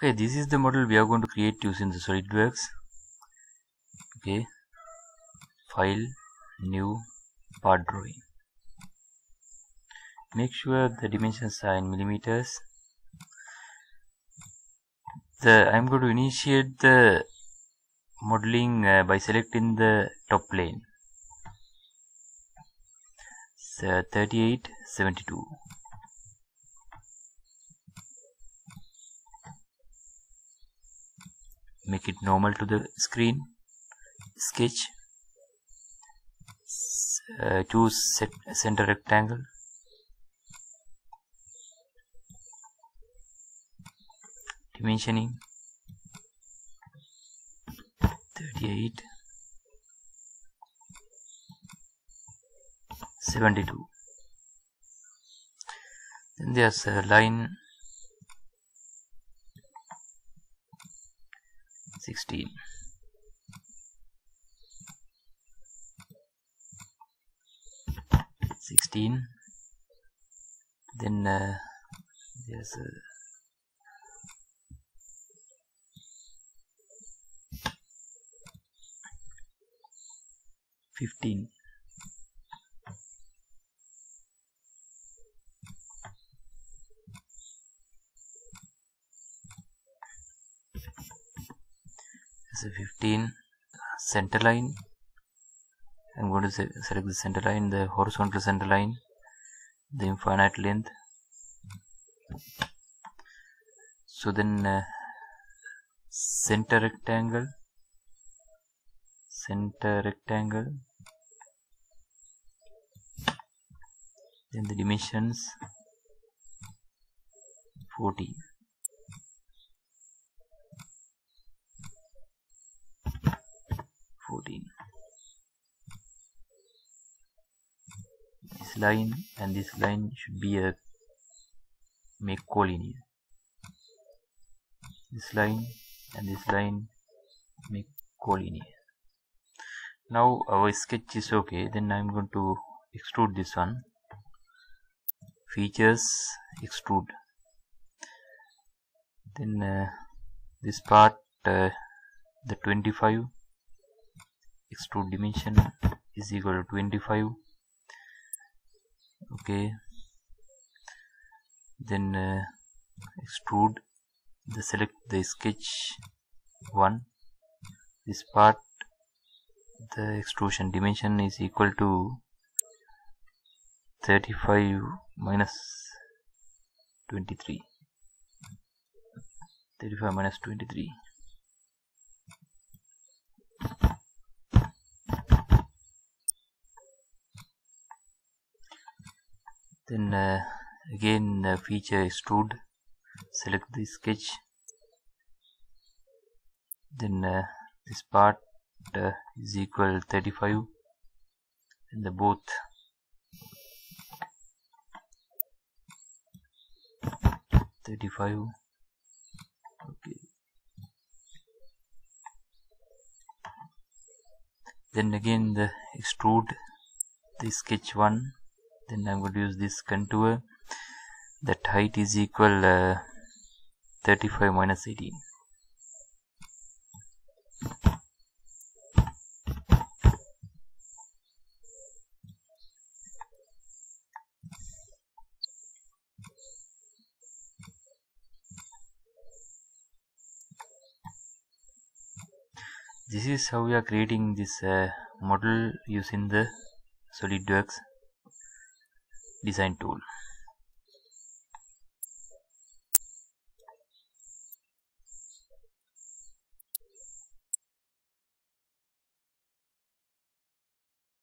Okay, this is the model we are going to create using the SolidWorks. Okay, file, new, part drawing. Make sure the dimensions are in millimeters. I'm going to initiate the modeling by selecting the top plane. So 3872. Make it normal to the screen. Sketch. Choose center rectangle. Dimensioning 38 72. Then there's a line 16. Then there's a 15. There's a 15. Center line. I'm going to select the center line, the horizontal center line, the infinite length. So then center rectangle, then the dimensions 14. This line and this line should be a make collinear. This line and this line make collinear. Now our sketch is okay. Then I'm going to extrude this one. Features, extrude. Then this part, the 25, extrude dimension is equal to 25. Okay. Then extrude. Select the sketch 1. This part, the extrusion dimension is equal to 35 minus 23. 35 minus 23. Then again feature extrude. Select the sketch. Then this part is equal 35, and the both 35. Okay. Then again the extrude the sketch 1. Then I'm going to use this contour. That height is equal 35 minus 18. This is how we are creating this model using the SolidWorks design tool.